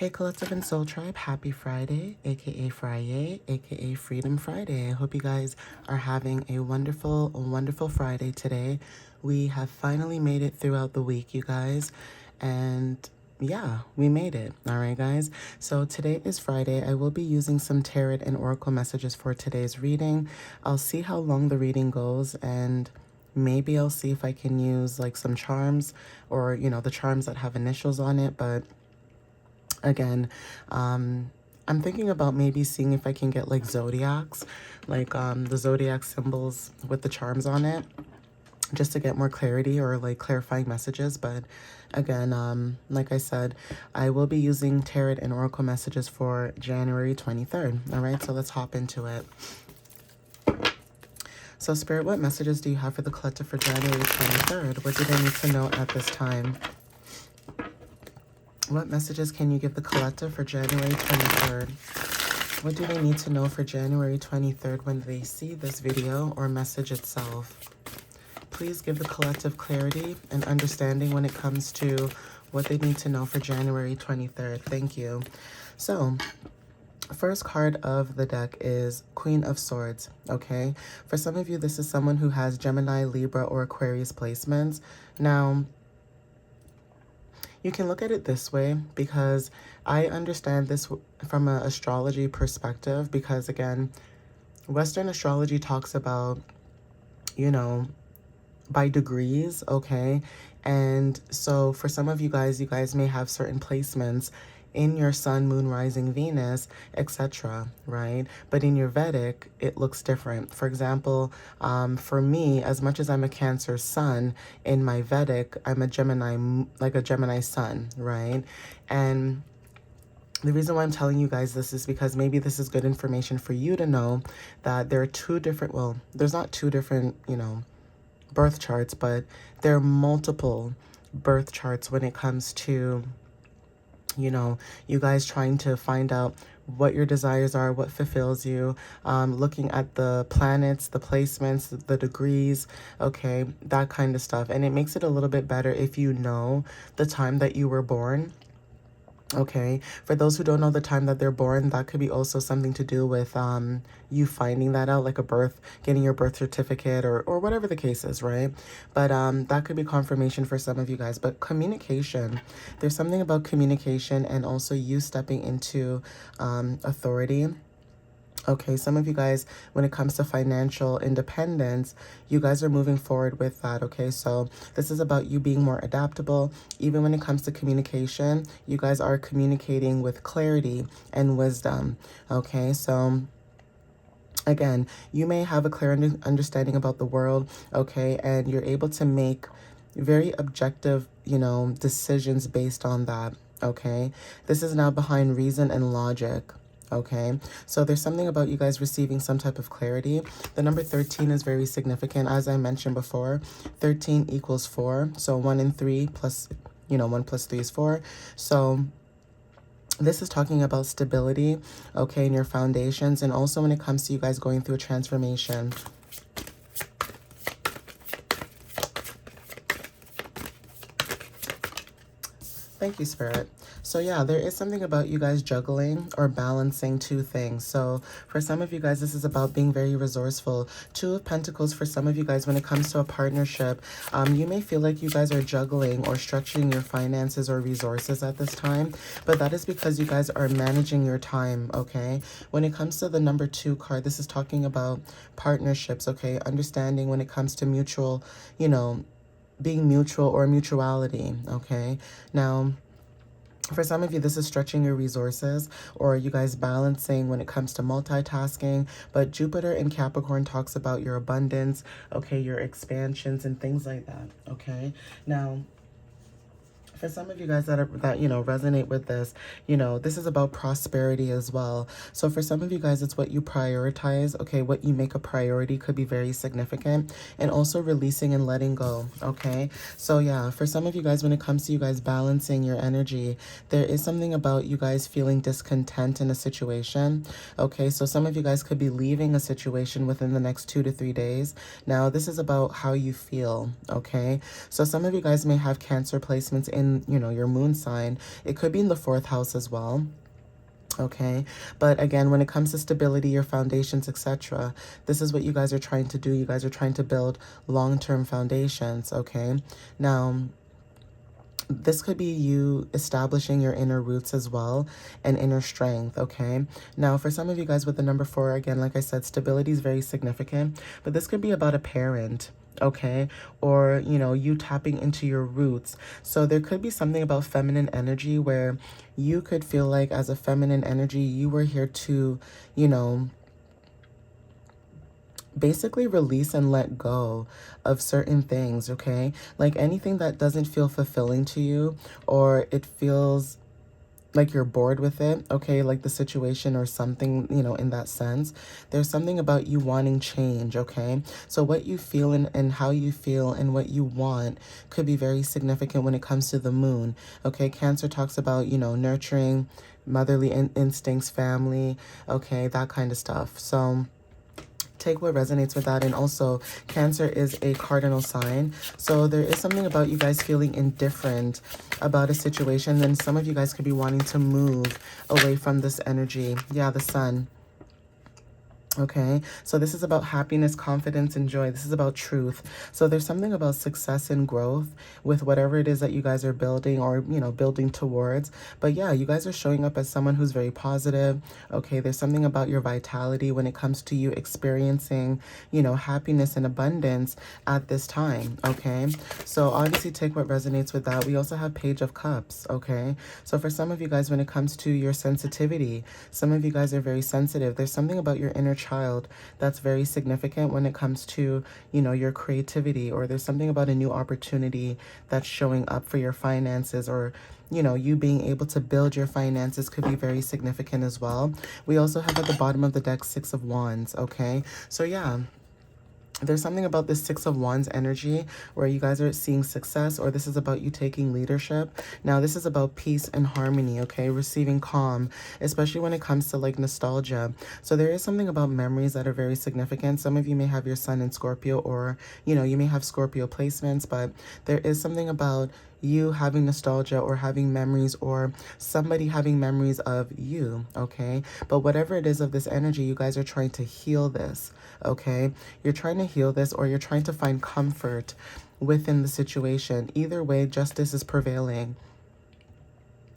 Hey Collective and Soul Tribe, happy Friday, aka Friday, aka Freedom Friday. I hope you guys are having a wonderful Friday today. We have finally made it throughout the week, you guys, and yeah, we made it. All right, guys. So today is Friday. I will be using some tarot and oracle messages for today's reading. I'll see how long the reading goes, and maybe I'll see if I can use like some charms or, the charms that have initials on it, but again, I'm thinking about maybe seeing if I can get like zodiacs, like the zodiac symbols with the charms on it, just to get more clarity or like clarifying messages. But again, like I said, I will be using tarot and oracle messages for January 23rd. All right, so let's hop into it. So Spirit, what messages do you have for the collective for January 23rd? What do they need to know at this time? What messages can you give the collective for January 23rd? What do they need to know for January 23rd when they see this video or message itself? Please give the collective clarity and understanding when it comes to what they need to know for January 23rd. Thank you. So, first card of the deck is Queen of Swords, okay? For some of you, this is someone who has Gemini, Libra, or Aquarius placements. Now, you can look at it this way, because I understand this from an astrology perspective, because again, Western astrology talks about, by degrees, okay? And so for some of you guys may have certain placements in your sun, moon, rising, Venus, etc., right? But in your Vedic, it looks different. For example, for me, as much as I'm a Cancer sun, in my Vedic, I'm a Gemini, like a Gemini sun, right? And the reason why I'm telling you guys this is because maybe this is good information for you to know that there are two different, well, there's not two different, birth charts, but there are multiple birth charts when it comes to, you guys trying to find out what your desires are, what fulfills you, looking at the planets, the placements, the degrees, okay, that kind of stuff. And it makes it a little bit better if you know the time that you were born. Okay, for those who don't know the time that they're born, that could be also something to do with you finding that out, like a birth, getting your birth certificate or whatever the case is, right? But that could be confirmation for some of you guys. But communication, there's something about communication and also you stepping into authority. Okay, some of you guys, when it comes to financial independence, you guys are moving forward with that, okay? So this is about you being more adaptable. Even when it comes to communication, you guys are communicating with clarity and wisdom, okay? So again, you may have a clear understanding about the world, okay? And you're able to make very objective, decisions based on that, okay? This is now behind reason and logic. Okay, so there's something about you guys receiving some type of clarity. The number 13 is very significant. As I mentioned before, 13 equals 4. So 1 and 3 plus, 1 plus 3 is 4. So this is talking about stability, okay, in your foundations. And also when it comes to you guys going through a transformation. Thank you, Spirit. So yeah, there is something about you guys juggling or balancing two things. So for some of you guys, this is about being very resourceful. 2 of Pentacles for some of you guys when it comes to a partnership. You may feel like you guys are juggling or stretching your finances or resources at this time, but that is because you guys are managing your time, okay? When it comes to the number 2 card, this is talking about partnerships, okay? Understanding when it comes to mutual, being mutual or mutuality, okay? Now, for some of you, this is stretching your resources or you guys balancing when it comes to multitasking. But Jupiter in Capricorn talks about your abundance, okay, your expansions and things like that, okay? Now, for some of you guys that resonate with this, this is about prosperity as well. So for some of you guys, it's what you prioritize, okay? What you make a priority could be very significant, and also releasing and letting go, okay? So yeah, for some of you guys, when it comes to you guys balancing your energy, there is something about you guys feeling discontent in a situation, okay? So some of you guys could be leaving a situation within the next 2 to 3 days. Now, this is about how you feel, okay? So some of you guys may have Cancer placements in in, your moon sign. It could be in the 4th house as well. Okay, but again, when it comes to stability, your foundations, etc., this is what you guys are trying to do. You guys are trying to build long-term foundations. Okay, now this could be you establishing your inner roots as well and inner strength. Okay, now for some of you guys with the number 4, again, like I said, stability is very significant, but this could be about a parent. Okay, or you tapping into your roots. So there could be something about feminine energy where you could feel like, as a feminine energy, you were here to basically release and let go of certain things. Okay, like anything that doesn't feel fulfilling to you, or it feels like you're bored with it, okay, like the situation or something, in that sense. There's something about you wanting change. Okay, so what you feel and how you feel and what you want could be very significant when it comes to the moon. Okay, Cancer talks about, nurturing motherly instincts, family, okay, that kind of stuff. So take what resonates with that. And also, Cancer is a cardinal sign, so there is something about you guys feeling indifferent about a situation. Then some of you guys could be wanting to move away from this energy. Yeah, the Sun. Okay, so this is about happiness, confidence, and joy. This is about truth. So there's something about success and growth with whatever it is that you guys are building or, building towards. But yeah, you guys are showing up as someone who's very positive. Okay, there's something about your vitality when it comes to you experiencing, happiness and abundance at this time. Okay, so obviously take what resonates with that. We also have Page of Cups. Okay, so for some of you guys, when it comes to your sensitivity, some of you guys are very sensitive. There's something about your inner child that's very significant when it comes to, your creativity, or there's something about a new opportunity that's showing up for your finances, or you being able to build your finances could be very significant as well. We also have at the bottom of the deck 6 of Wands. Okay, so yeah, there's something about this 6 of Wands energy where you guys are seeing success, or this is about you taking leadership. Now, this is about peace and harmony, okay? Receiving calm, especially when it comes to like nostalgia. So there is something about memories that are very significant. Some of you may have your Sun in Scorpio, or, you may have Scorpio placements, but there is something about you having nostalgia or having memories, or somebody having memories of you. Okay, but whatever it is of this energy, you guys are trying to heal this. Okay, you're trying to heal this, or you're trying to find comfort within the situation. Either way, justice is prevailing.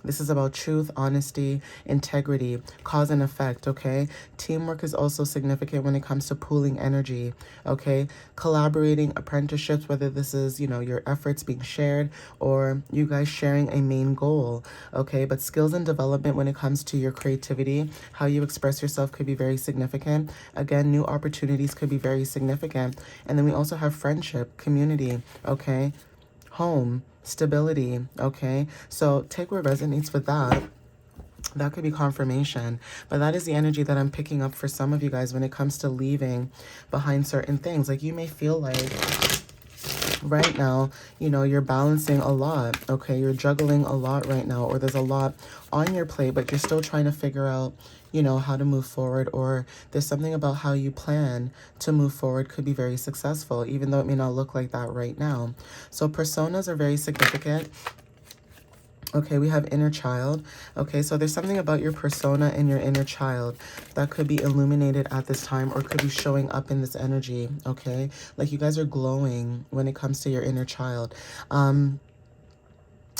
This is about truth, honesty, integrity, cause and effect, okay? Teamwork is also significant when it comes to pooling energy, okay? Collaborating, apprenticeships, whether this is, your efforts being shared, or you guys sharing a main goal, okay? But skills and development when it comes to your creativity, how you express yourself could be very significant. Again, new opportunities could be very significant. And then we also have friendship, community, okay? Home, stability. Okay, so take what resonates with that. That could be confirmation, but that is the energy that I'm picking up for some of you guys when it comes to leaving behind certain things. Like, you may feel like right now, you're balancing a lot. Okay, you're juggling a lot right now, or there's a lot on your plate, but you're still trying to figure out, how to move forward, or there's something about how you plan to move forward could be very successful, even though it may not look like that right now. So personas are very significant. Okay, we have inner child. Okay, so there's something about your persona and your inner child that could be illuminated at this time, or could be showing up in this energy. Okay, like you guys are glowing when it comes to your inner child.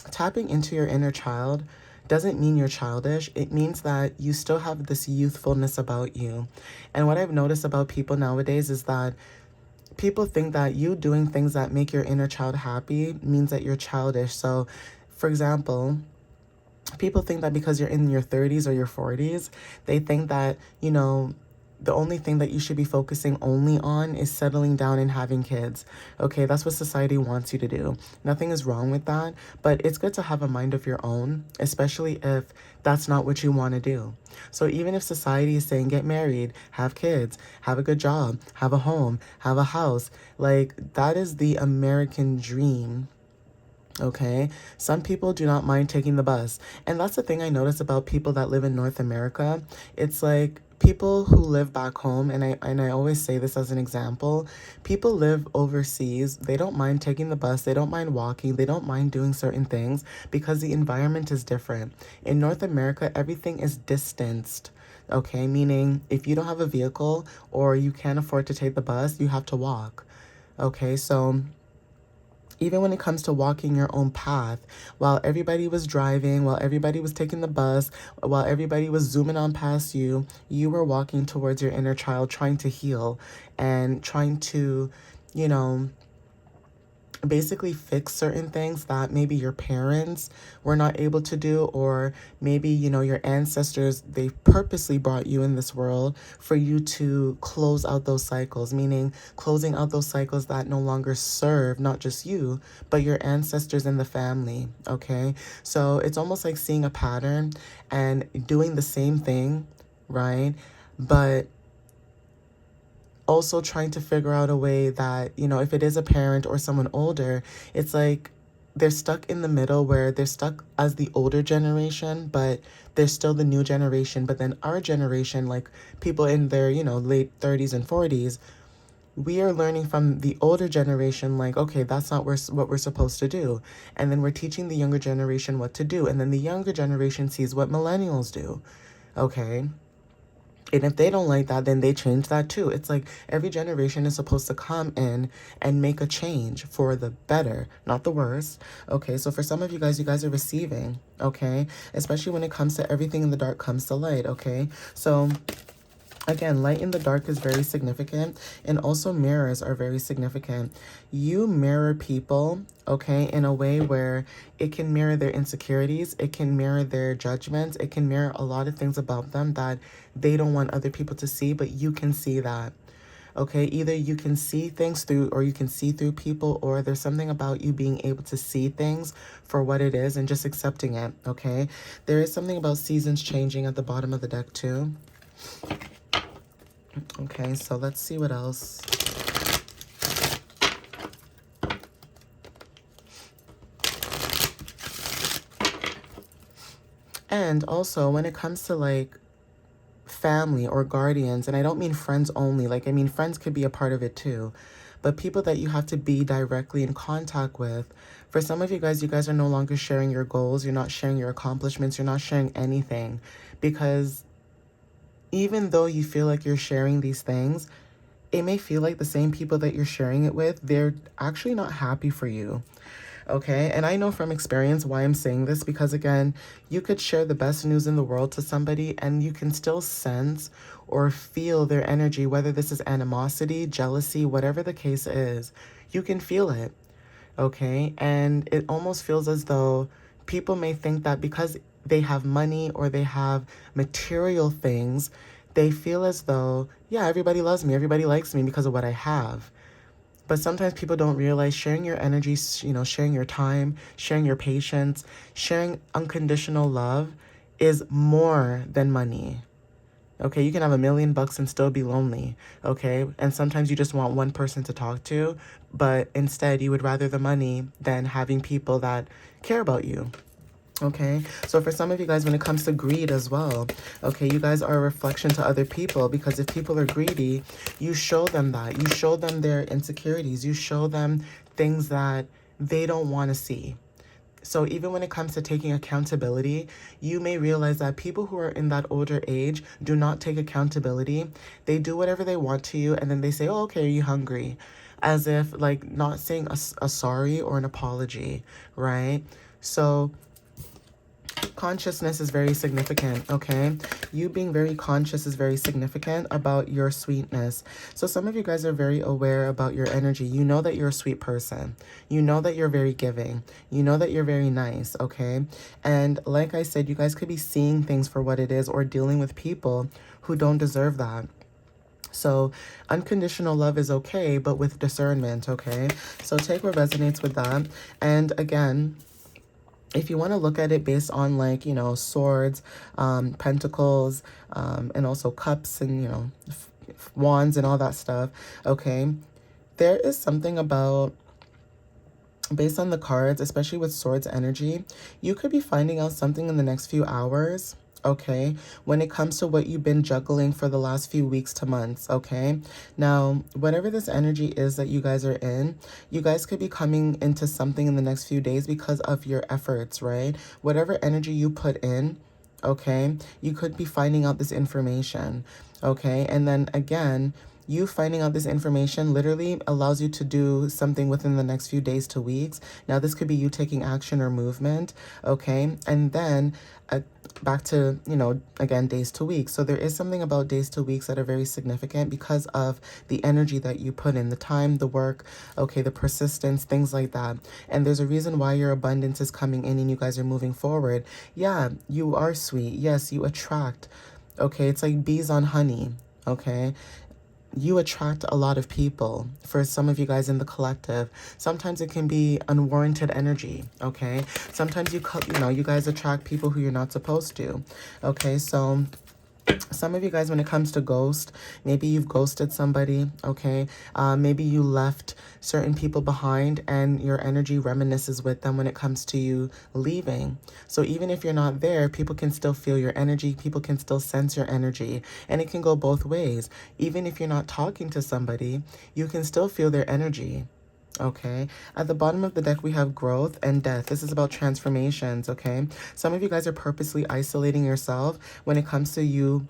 Tapping into your inner child doesn't mean you're childish. It means that you still have this youthfulness about you. And what I've noticed about people nowadays is that people think that you doing things that make your inner child happy means that you're childish. So, for example, people think that because you're in your 30s or your 40s, they think that, the only thing that you should be focusing only on is settling down and having kids. Okay, that's what society wants you to do. Nothing is wrong with that, but it's good to have a mind of your own, especially if that's not what you want to do. So even if society is saying get married, have kids, have a good job, have a home, have a house, like that is the American dream. Okay, some people do not mind taking the bus. And that's the thing I notice about people that live in North America. It's like people who live back home, and I always say this as an example, people live overseas, they don't mind taking the bus, they don't mind walking, they don't mind doing certain things because the environment is different. In North America, everything is distanced. Okay, meaning if you don't have a vehicle or you can't afford to take the bus, you have to walk. Okay, so even when it comes to walking your own path, while everybody was driving, while everybody was taking the bus, while everybody was zooming on past you, you were walking towards your inner child, trying to heal and trying to, you know, basically fix certain things that maybe your parents were not able to do, or maybe, you know, your ancestors, they purposely brought you in this world for you to close out those cycles, meaning closing out those cycles that no longer serve not just you but your ancestors in the family. Okay, so it's almost like seeing a pattern and doing the same thing, right? But also trying to figure out a way that, you know, if it is a parent or someone older, it's like they're stuck in the middle where they're stuck as the older generation, but they're still the new generation. But then our generation, like people in their, you know, late 30s and 40s, we are learning from the older generation, like, okay, that's not what we're supposed to do. And then we're teaching the younger generation what to do. And then the younger generation sees what millennials do. Okay. And if they don't like that, then they change that too. It's like every generation is supposed to come in and make a change for the better, not the worse. Okay, so for some of you guys are receiving, okay? Especially when it comes to everything in the dark comes to light, okay? So again, light in the dark is very significant, and also mirrors are very significant. You mirror people, okay, in a way where it can mirror their insecurities, it can mirror their judgments, it can mirror a lot of things about them that they don't want other people to see, but you can see that. Okay, either you can see things through, or you can see through people, or there's something about you being able to see things for what it is and just accepting it, okay? There is something about seasons changing at the bottom of the deck too. Okay, so let's see what else. And also, when it comes to like family or guardians, and I don't mean friends only, like I mean friends could be a part of it too, but people that you have to be directly in contact with. For some of you guys are no longer sharing your goals, you're not sharing your accomplishments, you're not sharing anything, because even though you feel like you're sharing these things, it may feel like the same people that you're sharing it with, they're actually not happy for you. Okay, and I know from experience why I'm saying this, because again, you could share the best news in the world to somebody and you can still sense or feel their energy, whether this is animosity, jealousy, whatever the case is, you can feel it. Okay, and it almost feels as though people may think that because they have money or they have material things, they feel as though, yeah, everybody loves me, everybody likes me because of what I have. But sometimes people don't realize sharing your energy, you know, sharing your time, sharing your patience, sharing unconditional love is more than money. Okay, you can have $1,000,000 and still be lonely. Okay, and sometimes you just want one person to talk to, but instead you would rather the money than having people that care about you. Okay, so for some of you guys, when it comes to greed as well, okay, you guys are a reflection to other people, because if people are greedy, you show them that. You show them their insecurities. You show them things that they don't want to see. So even when it comes to taking accountability, you may realize that people who are in that older age do not take accountability. They do whatever they want to you, and then they say, oh, okay, are you hungry? As if, like, not saying a sorry or an apology, right? So consciousness is very significant, okay? You being very conscious is very significant about your sweetness. So some of you guys are very aware about your energy. You know that you're a sweet person. You know that you're very giving. You know that you're very nice, okay? And like I said, you guys could be seeing things for what it is or dealing with people who don't deserve that. So unconditional love is okay, but with discernment, okay? So take what resonates with that. And again, if you want to look at it based on, like, you know, swords, pentacles, and also cups and, you know, wands and all that stuff, okay, there is something about, based on the cards, especially with swords energy, you could be finding out something in the next few hours, okay, when it comes to what you've been juggling for the last few weeks to months, okay? Now, whatever this energy is that you guys are in, you guys could be coming into something in the next few days because of your efforts, right? Whatever energy you put in, okay, you could be finding out this information, okay? And then again, you finding out this information literally allows you to do something within the next few days to weeks. Now, this could be you taking action or movement, okay? And then back to, again, days to weeks. So there is something about days to weeks that are very significant because of the energy that you put in, the time, the work, okay, the persistence, things like that. And there's a reason why your abundance is coming in and you guys are moving forward. Yeah, you are sweet. Yes, you attract. Okay, it's like bees on honey. Okay, you attract a lot of people. For some of you guys in the collective, sometimes it can be unwarranted energy, okay? Sometimes you guys attract people who you're not supposed to, okay? So some of you guys, when it comes to ghost, maybe you've ghosted somebody, okay? Maybe you left certain people behind and your energy reminisces with them when it comes to you leaving. So even if you're not there, people can still feel your energy. People can still sense your energy. And it can go both ways. Even if you're not talking to somebody, you can still feel their energy. Okay, at the bottom of the deck, we have growth and death. This is about transformations, okay? Some of you guys are purposely isolating yourself when it comes to you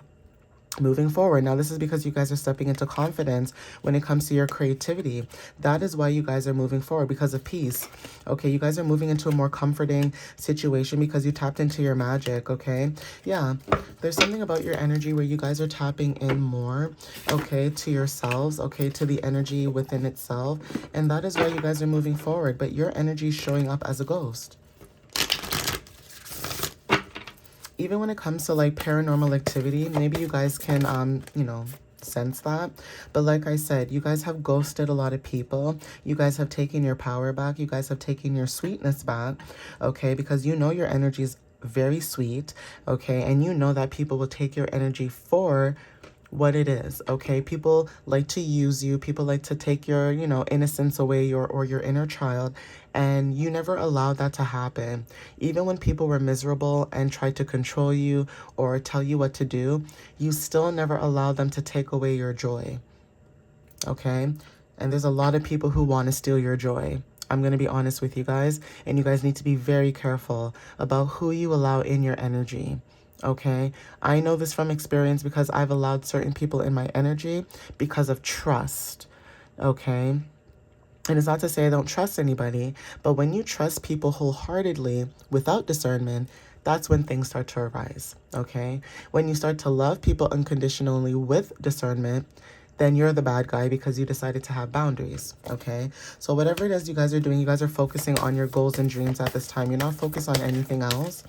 moving forward. Now, this is because you guys are stepping into confidence when it comes to your creativity. That is why you guys are moving forward, because of peace. Okay, you guys are moving into a more comforting situation because you tapped into your magic, okay? Yeah, there's something about your energy where you guys are tapping in more, okay, to yourselves, okay, to the energy within itself. And that is why you guys are moving forward. But your energy is showing up as a ghost. Even when it comes to like paranormal activity, maybe you guys can, sense that. But like I said, you guys have ghosted a lot of people. You guys have taken your power back. You guys have taken your sweetness back, okay? Because you know your energy is very sweet, okay? And you know that people will take your energy for what it is, okay? People like to use you. People like to take your, innocence away, or your inner child. And you never allowed that to happen. Even when people were miserable and tried to control you or tell you what to do, you still never allowed them to take away your joy, okay? And there's a lot of people who want to steal your joy. I'm going to be honest with you guys, and you guys need to be very careful about who you allow in your energy. Okay, I know this from experience because I've allowed certain people in my energy because of trust. Okay, and it's not to say I don't trust anybody, but when you trust people wholeheartedly without discernment, that's when things start to arise. Okay, when you start to love people unconditionally with discernment, then you're the bad guy because you decided to have boundaries, okay? So whatever it is you guys are doing, you guys are focusing on your goals and dreams at this time. You're not focused on anything else.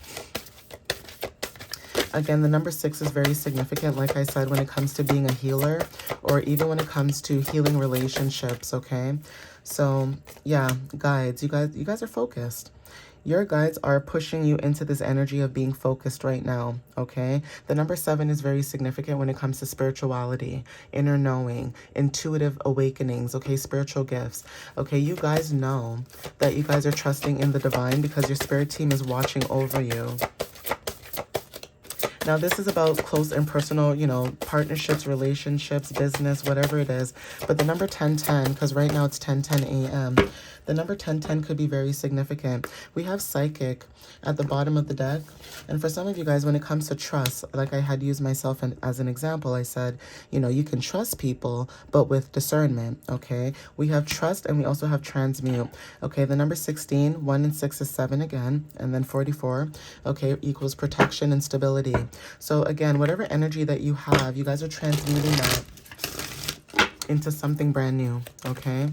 Again, the number 6 is very significant, like I said, when it comes to being a healer or even when it comes to healing relationships, okay? So, yeah, guides, you guys are focused. Your guides are pushing you into this energy of being focused right now, okay? The number 7 is very significant when it comes to spirituality, inner knowing, intuitive awakenings, okay? Spiritual gifts, okay? You guys know that you guys are trusting in the divine because your spirit team is watching over you. Now, this is about close and personal, partnerships, relationships, business, whatever it is. But the number 1010, because right now it's 10:10 a.m., the number 1010 could be very significant. We have psychic at the bottom of the deck. And for some of you guys, when it comes to trust, like I had used myself as an example, I said, you can trust people, but with discernment, okay? We have trust and we also have transmute. Okay, the number 16, 1 and 6 is 7 again, and then 44, okay, equals protection and stability. So again, whatever energy that you have, you guys are transmuting that into something brand new, okay?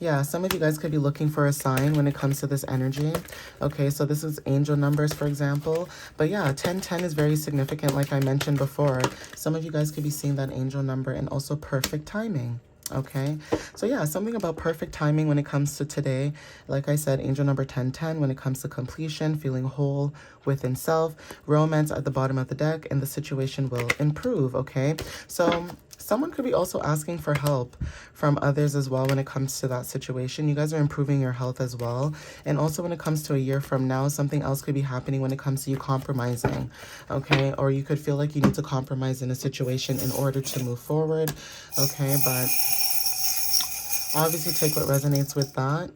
Yeah, some of you guys could be looking for a sign when it comes to this energy. Okay, so this is angel numbers, for example. But yeah, 1010 is very significant, like I mentioned before. Some of you guys could be seeing that angel number and also perfect timing. Okay, so yeah, something about perfect timing when it comes to today. Like I said, angel number 1010 when it comes to completion, feeling whole within self, romance at the bottom of the deck, and the situation will improve. Okay, so Someone could be also asking for help from others as well when it comes to that situation. You guys are improving your health as well. And also when it comes to a year from now, something else could be happening when it comes to you compromising, okay? Or you could feel like you need to compromise in a situation in order to move forward, okay? But obviously take what resonates with that.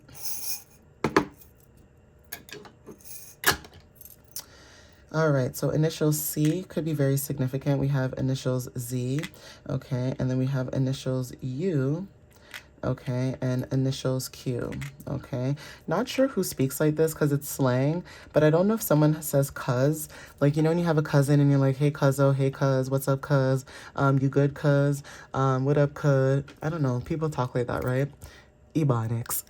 All right, so initials C could be very significant. We have initials Z, okay, and then we have initials U, okay, and initials Q, okay. Not sure who speaks like this because it's slang, but I don't know if someone says cuz. Like, you know when you have a cousin and you're like, hey cuzzo, hey cuz, what's up cuz, you good cuz, what up cuz. I don't know, people talk like that, right? Ebonics.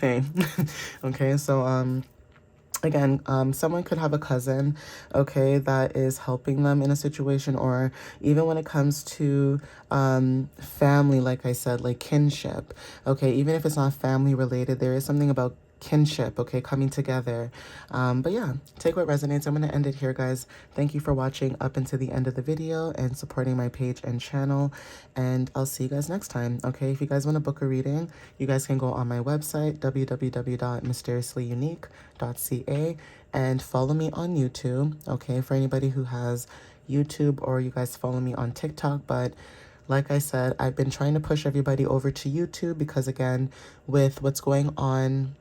Hey. Okay, so again, someone could have a cousin, okay, that is helping them in a situation, or even when it comes to family, like I said, like kinship, okay, even if it's not family related, there is something about kinship, okay, coming together. But yeah, take what resonates. I'm going to end it here, guys. Thank you for watching up until the end of the video and supporting my page and channel, and I'll see you guys next time, okay? If you guys want to book a reading, you guys can go on my website, www.mysteriouslyunique.ca, and follow me on YouTube, okay? For anybody who has YouTube, or you guys follow me on TikTok, but like I said, I've been trying to push everybody over to YouTube because, again, with what's going on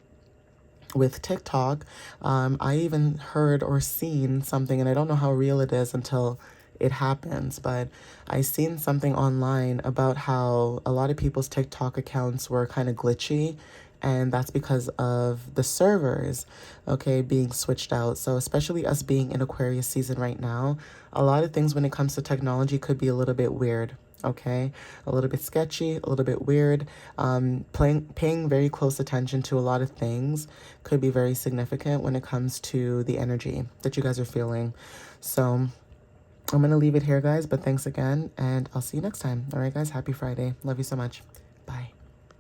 with TikTok, I even heard or seen something, and I don't know how real it is until it happens, but I seen something online about how a lot of people's TikTok accounts were kind of glitchy, and that's because of the servers, okay, being switched out. So especially us being in Aquarius season right now, a lot of things when it comes to technology could be a little bit weird, okay, a little bit sketchy, a little bit weird. Paying very close attention to a lot of things could be very significant when it comes to the energy that you guys are feeling. So I'm gonna leave it here, guys, but thanks again, and I'll see you next time. All right, guys, happy Friday. Love you so much. Bye.